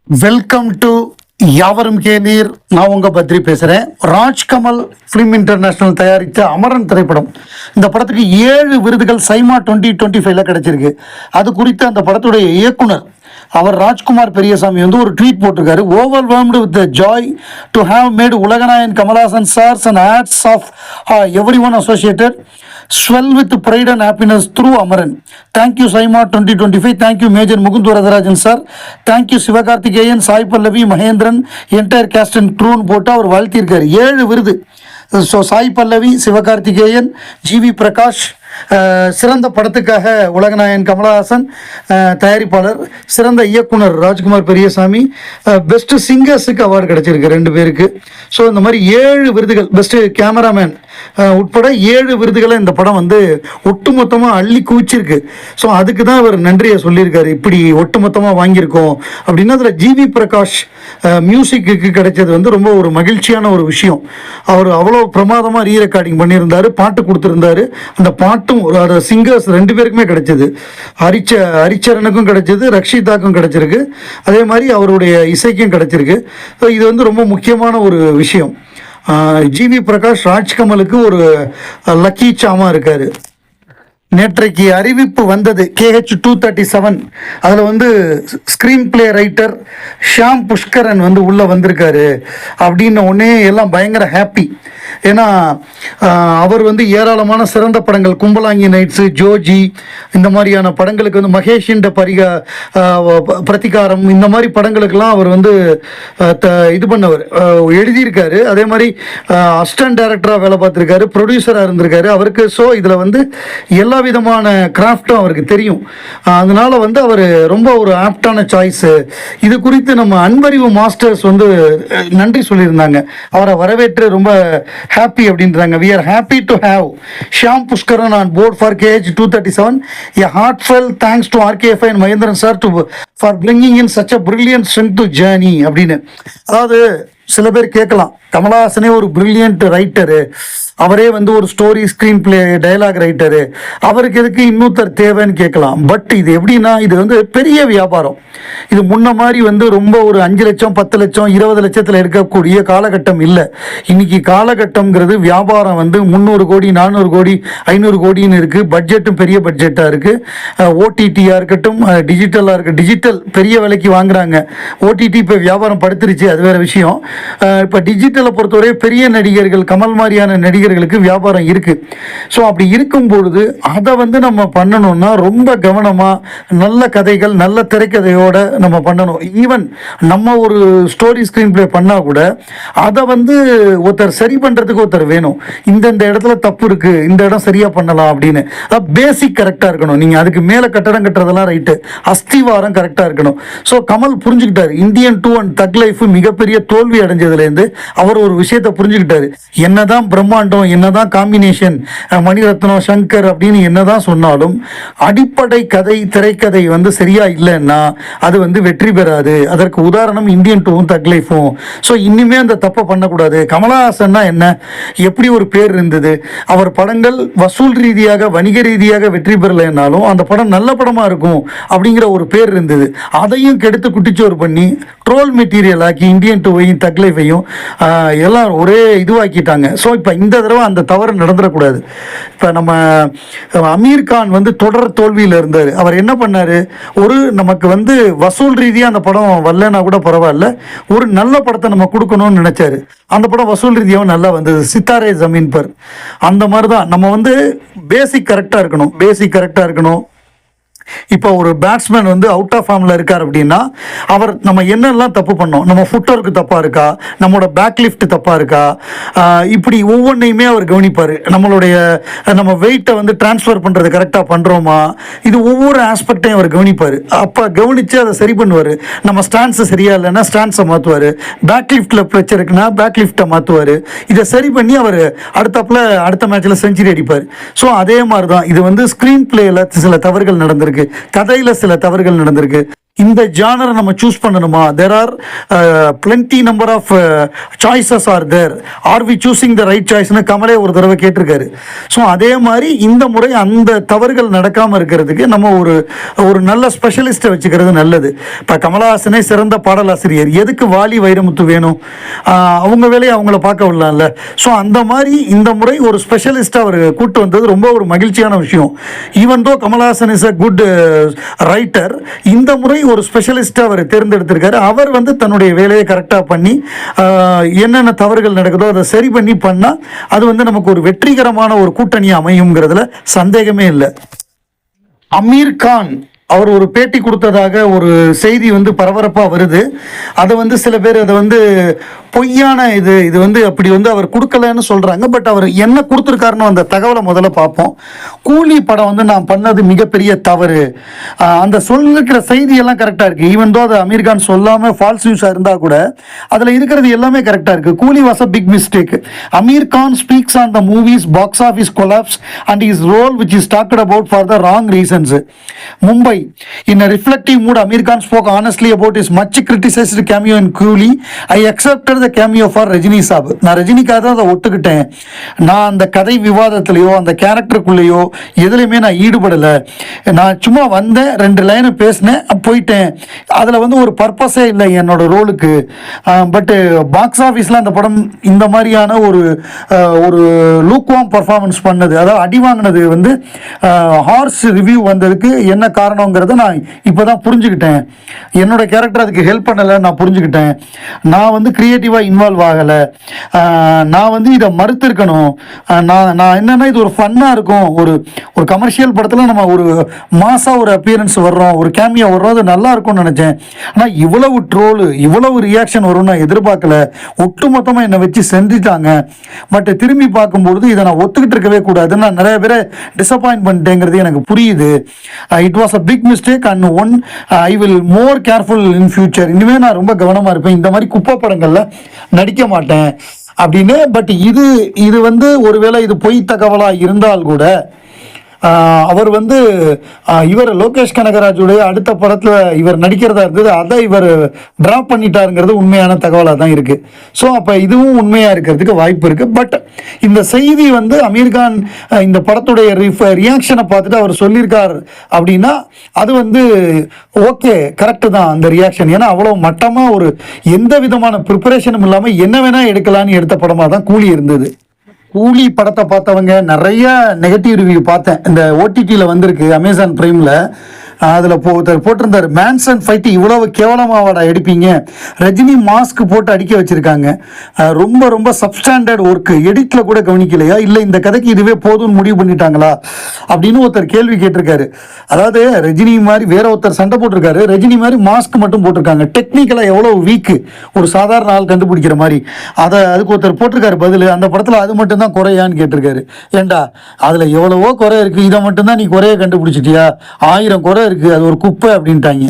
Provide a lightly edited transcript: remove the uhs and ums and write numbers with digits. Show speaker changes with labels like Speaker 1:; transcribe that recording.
Speaker 1: Welcome to யாவரும் கேளீர். நான் உங்க பத்ரி பேசுறேன். ராஜ்கமல் ஃபிலிம் இன்டர்நேஷனல் தயாரித்த அமரன் திரைப்படம். இந்த படத்துக்கு 7 விருதுகள் சைமா 2025 கிடைச்சிருக்கு. அது குறித்து அந்த படத்துடைய இயக்குனர் அவர் ராஜ்குமார் பெரியசாமி வந்து ஒரு ட்வீட் போட்டிருக்காரு. Overwhelmed with joy to have made Ulaganayan Kamal Haasan sir's and ads of every one associated swell with pride and happiness through Amaran. Thank you Saima 2025. Thank you Major Mukund Varadarajan sir. Thank you Sivakarthikeyan, Sai Pallavi, Mahendran, entire cast and crew போட்டு அவர் வாழ்த்தியிருக்காரு. 7 விருது. So Sai Pallavi, Sivakarthikeyan, GV Prakash, சிறந்த படத்துக்காக உலகநாயகன் கமலஹாசன் தயாரிப்பாளர், சிறந்த இயக்குனர் Rajkumar Periyasamy, best சிங்கர்ஸுக்கு award கிடைச்சிருக்கு 2 பேருக்கு. So இந்த மாதிரி 7 விருதுகள், பெஸ்ட் கேமராமேன் உட்பட 7 விருதுகளை இந்த படம் வந்து ஒட்டுமொத்தமாக அள்ளி குவிச்சிருக்கு. ஸோ அதுக்கு தான் அவர் நன்றியை சொல்லியிருக்காரு. இப்படி ஒட்டுமொத்தமாக வாங்கியிருக்கோம் அப்படின்னா அதில் ஜிவி பிரகாஷ் மியூசிக்கு கிடைச்சது வந்து ரொம்ப ஒரு மகிழ்ச்சியான ஒரு விஷயம். அவர் அவ்வளோ பிரமாதமாக ரீ ரெக்கார்டிங் பண்ணியிருந்தார், பாட்டு கொடுத்துருந்தாரு. அந்த பாட்டும் சிங்கர்ஸ் 2 பேருக்குமே கிடைச்சது. ஹரிச்சரனுக்கும் கிடைச்சது, ரக்ஷிதாக்கும் கிடைச்சிருக்கு, அதே மாதிரி அவருடைய இசைக்கும் கிடைச்சிருக்கு. ஸோ இது வந்து ரொம்ப முக்கியமான ஒரு விஷயம். ஜிவி பிரகாஷ் ராஜ்கமலுக்கு ஒரு லக்கி சாமா இருக்காரு. நேற்றைக்கு அறிவிப்பு வந்தது KH 237. அதில் வந்து screen play writer Shyam Pushkaran வந்து உள்ளே வந்திருக்காரு அப்படின்ன உடனே எல்லாம் பயங்கர ஹாப்பி. ஏன்னா அவர் வந்து ஏராளமான சிறந்த படங்கள், கும்பலாங்கி நைட்ஸு, ஜோஜி, இந்த மாதிரியான படங்களுக்கு வந்து மகேஷின் பிரதிகாரம், இந்த மாதிரி படங்களுக்கெல்லாம் அவர் வந்து இது பண்ணவர் எழுதியிருக்காரு. அதே மாதிரி அசிஸ்டன்ட் டைரக்டராக வேலை பார்த்துருக்காரு, ப்ரொடியூசராக இருந்திருக்காரு அவருக்கு. ஸோ இதில் வந்து எல்லா விதமான கிராஃப்டும் அவருக்கு தெரியும். அதனால வந்து அவர் ரொம்ப ஒரு ஆப்டான சாய்ஸு. இது குறித்து நம்ம அன்பறிவு மாஸ்டர்ஸ் வந்து நன்றி சொல்லியிருந்தாங்க. அவரை வரவேற்று ரொம்ப ஹாப்பி அப்படின்றாங்க. we are happy to have Shyam Pushkaran on board for KH 237. a heartfelt thanks to RKFI and Mahendran sir for bringing in such a brilliant strength to journey அப்படின்னு. அதாவது சில பேர் கேட்கலாம், கமலஹாசனே ஒரு பிரில்லியன்ட் ரைட்டரு, அவரே வந்து ஒரு story screenplay dialogue writer, அவருக்கு எதுக்கு இன்னொருத்தர் தேவைன்னு கேட்கலாம். பட் இது எப்படின்னா, இது வந்து பெரிய வியாபாரம். இது முன்ன மாதிரி வந்து ரொம்ப ஒரு 5 லட்சம் 10 லட்சம் 20 லட்சத்தில் எடுக்கக்கூடிய காலகட்டம் இல்லை. இன்னைக்கு காலகட்டம்ங்கிறது வியாபாரம் வந்து 300 கோடி 400 கோடி 500 கோடின்னு இருக்குது. பட்ஜெட்டும் பெரிய பட்ஜெட்டாக இருக்குது. ஓடிடியாக இருக்கட்டும், டிஜிட்டலாக இருக்குது. டிஜிட்டல் பெரிய விலைக்கு வாங்குறாங்க. ஓடிடி இப்போ வியாபாரம் படுத்துருச்சு, அது வேறு விஷயம். இப்போ டிஜிட்டலை பொறுத்தவரை பெரிய நடிகர்கள், கமல் மாதிரியான நடிகர்களுக்கு வியாபாரம் இருக்குது. ஸோ அப்படி இருக்கும்பொழுது அதை வந்து நம்ம பண்ணணும்னா ரொம்ப கவனமாக, நல்ல கதைகள், நல்ல திரைக்கதையோட நம்ம பண்ணணும். ஈவன் நம்ம ஒரு ஸ்டோரி ஸ்க்ரீன் பிளே பண்ணால் கூட அதை வந்து ஒருத்தர் சரி பண்ணுறதுக்கு ஒருத்தர் வேணும். இந்த இடத்துல தப்பு இருக்குது, இந்த இடம் சரியாக பண்ணலாம் அப்படின்னு. பேசிக் கரெக்டாக இருக்கணும். நீங்கள் அதுக்கு மேலே கட்டடம் கட்டுறதெல்லாம் ரைட்டு, அஸ்திவாரம் கரெக்டாக இருக்கணும். ஸோ கமல் புரிஞ்சுக்கிட்டார். இந்தியன் 2 அண்ட் தக் லைஃப் மிகப்பெரிய தோல்வி அடைஞ்சதுலேருந்து அவர் ஒரு விஷயத்தை புரிஞ்சுக்கிட்டாரு. என்னதான் பிரம்மாண்டம், என்னதான் காம்பினேஷன், மணிரத்னம், சங்கர் அப்படின்னு என்னதான் சொன்னாலும் அடிப்படை கதை, திரைக்கதை வந்து சரியா இல்லைன்னா அது வந்து வெற்றி பெறாது. அதற்கு உதாரணம் இந்தியன் 2வும் தக் லைஃபும். ஸோ இன்னுமே அந்த தப்பை பண்ணக்கூடாது. கமலஹாசன்னா என்ன, எப்படி ஒரு பேர் இருந்தது, அவர் படங்கள் வசூல் ரீதியாக, வணிக ரீதியாக வெற்றி பெறலைன்னாலும் அந்த படம் நல்ல படமாக இருக்கும் அப்படிங்கிற ஒரு பேர் இருந்தது. அதையும் கெடுத்து குட்டிச்சோறு பண்ணி ட்ரோல் மெட்டீரியல் ஆக்கி இந்தியன் 2வையும் தக் லைஃபையும் எல்லாம் ஒரே இதுவாக்கிட்டாங்க. ஸோ இப்போ இந்த தடவை அந்த தவறு நடந்துடக்கூடாது. இப்போ நம்ம அமீர் கான் வந்து தொடர் தோல்வியில் இருந்தார். அவர் என்ன பண்ணார், ஒரு நமக்கு வந்து வசூல் ரீதியாக அந்த படம் வரலன்னா கூட பரவாயில்ல, ஒரு நல்ல படத்தை நம்ம கொடுக்கணும்னு நினச்சாரு. அந்த படம் வசூல் ரீதியாகவும் நல்லா வந்தது, சித்தாரே ஜமீன் பர். அந்த மாதிரி தான் நம்ம வந்து பேசிக் கரெக்டாக இருக்கணும். பேசிக் கரெக்டாக இருக்கணும். இப்போ ஒரு பேட்ஸ்மேன் வந்து அவுட் ஆஃப் ஃபார்மில் இருக்கார் அப்படின்னா அவர் நம்ம என்னெல்லாம் தப்பு பண்ணோம், நம்ம ஃபுட்டொர்க்கு தப்பாக இருக்கா, நம்மளோட பேக் லிஃப்ட் தப்பாக இருக்கா, இப்படி ஒவ்வொன்றையுமே அவர் கவனிப்பார். நம்ம வெயிட்டை வந்து டிரான்ஸ்ஃபர் பண்ணுறது கரெக்டாக பண்ணுறோமா, இது ஒவ்வொரு ஆஸ்பெக்டையும் அவர் கவனிப்பார். அப்போ கவனித்து அதை சரி பண்ணுவார். நம்ம ஸ்டான்ஸு சரியா இல்லைன்னா ஸ்டான்ஸை மாற்றுவார். பேக் லிஃப்ட்டில் பிரச்சனை இருக்குன்னா பேக் லிஃப்ட்டை மாற்றுவார். இதை சரி பண்ணி அவர் அடுத்த மேட்ச்சில் செஞ்சுரி அடிப்பார். ஸோ அதே மாதிரி தான் இது வந்து ஸ்க்ரீன் பிளேயில் சில தவறுகள் நடந்திருக்கு, கதையில் சில தவறுகள் நடந்திருக்கு. இந்த ஜானரை நம்ம சூஸ் பண்ணணுமா? There are plenty number of choices are there, are we choosing the right சாய்ஸ்னு கமலே ஒரு தடவை கேட்டிருக்காரு. ஸோ அதே மாதிரி இந்த முறை அந்த தவறுகள் நடக்காமல் இருக்கிறதுக்கு நம்ம ஒரு ஒரு நல்ல ஸ்பெஷலிஸ்ட்டை வச்சுக்கிறது நல்லது. இப்போ கமலஹாசனே சிறந்த பாடலாசிரியர், எதுக்கு வாலி வைரமுத்து வேணும்? அவங்க வேலையை அவங்கள பார்க்க விடலாம்ல. ஸோ அந்த மாதிரி இந்த முறை ஒரு ஸ்பெஷலிஸ்ட்டை அவர் கூட்டு வந்தது ரொம்ப ஒரு மகிழ்ச்சியான விஷயம். Even though Kamal Haasan is a good writer, இந்த முறை ஒரு ஸ்பெஷலிஸ்ட்டை அவர் தேர்ந்தெடுத்திருக்காரு. அவர் வந்து தன்னுடைய வேலையை கரெக்டாக பண்ணி என்னென்ன தவறுகள் நடக்குதோ அதை சரி பண்ணி பண்ணால் அது வந்து நமக்கு ஒரு வெற்றிகரமான ஒரு கூட்டணி அமையுங்கிறதுல சந்தேகமே இல்லை. அமீர் கான் அவர் ஒரு பேட்டி கொடுத்ததாக ஒரு செய்தி வந்து பரபரப்பாக வருது. அதை வந்து சில பேர் அதை வந்து பொய்யான இது வந்து அப்படி வந்து அவர் கொடுக்கலன்னு சொல்கிறாங்க. பட் அவர் என்ன கொடுத்துருக்காருன்னு அந்த தகவலை முதல்ல பார்ப்போம். கூலி படம் வந்து நான் பண்ணது மிகப்பெரிய தவறு, அந்த சொல்லிருக்கிற செய்தியெல்லாம் கரெக்டாக இருக்குது. ஈவன் தோ அது அமீர் கான் சொல்லாமல் ஃபால்ஸ் நியூஸாக இருந்தால் கூட அதில் இருக்கிறது எல்லாமே கரெக்டாக இருக்குது. Coolie was a big mistake. Aamir Khan speaks on the movies box office collapse and his role which is talked about for the wrong reasons. Mumbai. In a reflective mood, Amir Khan spoke honestly about his much criticized cameo in Coolie. I accepted the cameo for Rajini சாப். நான் ரஜினிக்காக தான் அதை ஒத்துக்கிட்டேன். நான் அந்த கதை விவாதத்திலையோ அந்த கேரக்டருக்குள்ளேயோ எதுலையுமே நான் ஈடுபடலை. நான் சும்மா வந்தேன், 2 லைனு பேசினேன், போயிட்டேன். அதில் வந்து ஒரு பர்பஸே இல்லை என்னோட ரோலுக்கு. பட்டு பாக்ஸ் ஆஃபீஸில் அந்த படம் இந்த மாதிரியான ஒரு ஒரு லூக்வாம் பர்ஃபார்மன்ஸ் பண்ணது, அதாவது அடி வாங்கினது வந்து ஹார்ஸ் ரிவ்யூ வந்ததுக்கு என்ன காரணங்கிறத நான் இப்போ தான் புரிஞ்சுக்கிட்டேன். என்னோட கேரக்டர் அதுக்கு ஹெல்ப் பண்ணலை, நான் புரிஞ்சுக்கிட்டேன். நான் வந்து க்ரியேட்டிவாக இன்வால்வ் ஆகலை. நான் வந்து இதை மறுத்திருக்கணும். நான் என்னென்னா இது ஒரு ஃபன்னாக இருக்கும். ஒரு கமர்ஷியல் படத்தில் நம்ம ஒரு மாசாக ஒரு அப்பியரன்ஸ் வர்றோம், ஒரு கேமியா வர்றோம், அது நல்லா இருக்கும்னு நினச்சேன். ஆனால் இவ்வளவு ட்ரோலு இவ்வளவு ரியாக்ஷன் வரும்னு நான் எதிர்பார்க்கல. ஒட்டுமொத்தமாக என்னை வச்சு செஞ்சுட்டாங்க. பட் திரும்பி பார்க்கும்பொழுது இதை நான் ஒத்துக்கிட்டு இருக்கவே கூடாது, நான் நிறைய பேரை டிசப்பாயின்ட் பண்ணிட்டேங்கிறது எனக்கு புரியுது. It was a big mistake and one I will more careful in future. இனிமேல் நான் ரொம்ப கவனமாக இருப்பேன், இந்த மாதிரி குப்பை படங்களில் நடிக்க மாட்டேன் அப்படின்னு. பட் இது வந்து ஒருவேளை இது பொய் தகவலாக இருந்தால் கூட அவர் வந்து இவர் லோகேஷ் கனகராஜுடைய அடுத்த படத்தில் இவர் நடிக்கிறதா இருந்தது, அதை இவர் ட்ராப் பண்ணிட்டாருங்கிறது உண்மையான தகவலாக தான் இருக்குது. ஸோ அப்போ இதுவும் உண்மையாக இருக்கிறதுக்கு வாய்ப்பு இருக்குது. பட் இந்த செய்தி வந்து அமீர் கான் இந்த படத்துடைய ரியாக்ஷனை பார்த்துட்டு அவர் சொல்லியிருக்கார் அப்படின்னா அது வந்து ஓகே, கரெக்டு தான் அந்த ரியாக்ஷன். ஏன்னா அவ்வளோ மட்டமாக ஒரு எந்த விதமான ப்ரிப்பரேஷனும் இல்லாமல் என்ன வேணால் எடுக்கலான்னு எடுத்த படமாக தான் கூலி இருந்தது. கூலி படத்தை பார்த்தவங்க நிறைய நெகட்டிவ் ரிவ்யூ பார்த்தேன். இந்த ஓடிடியில் வந்திருக்கு அமேசான் பிரைமில். அதில் போட்டிருந்தார், மேன்சன் ஃபைட்டு இவ்வளவு கேவலமாவாடா எடுப்பீங்க, ரஜினி மாஸ்க் போட்டு அடிக்க வச்சுருக்காங்க, ரொம்ப ரொம்ப சப்ஸ்டாண்டர்ட் ஒர்க்கு, எடிட்டில் கூட கவனிக்கலையா, இல்லை இந்த கதைக்கு இதுவே போதும்னு முடிவு பண்ணிட்டாங்களா அப்படின்னு ஒருத்தர் கேள்வி கேட்டிருக்காரு. அதாவது ரஜினி மாதிரி வேற ஒருத்தர் சண்டை போட்டிருக்காரு, ரஜினி மாதிரி மாஸ்க் மட்டும் போட்டிருக்காங்க, டெக்னிக்கலாக எவ்வளோ வீக்கு ஒரு சாதாரண ஆள் கண்டுபிடிக்கிற மாதிரி. அதுக்கு ஒருத்தர் போட்டிருக்காரு பதில், அந்த படத்தில் அது மட்டும்தான் குறையான்னு கேட்டிருக்காரு. ஏண்டா அதில் எவ்வளவோ குறை இருக்குது, இதை மட்டும்தான் நீ குறைய கண்டுபிடிச்சிட்டியா, 1000 குறை இருக்குது, அது ஒரு குப்பை அப்படின்ட்டாங்க.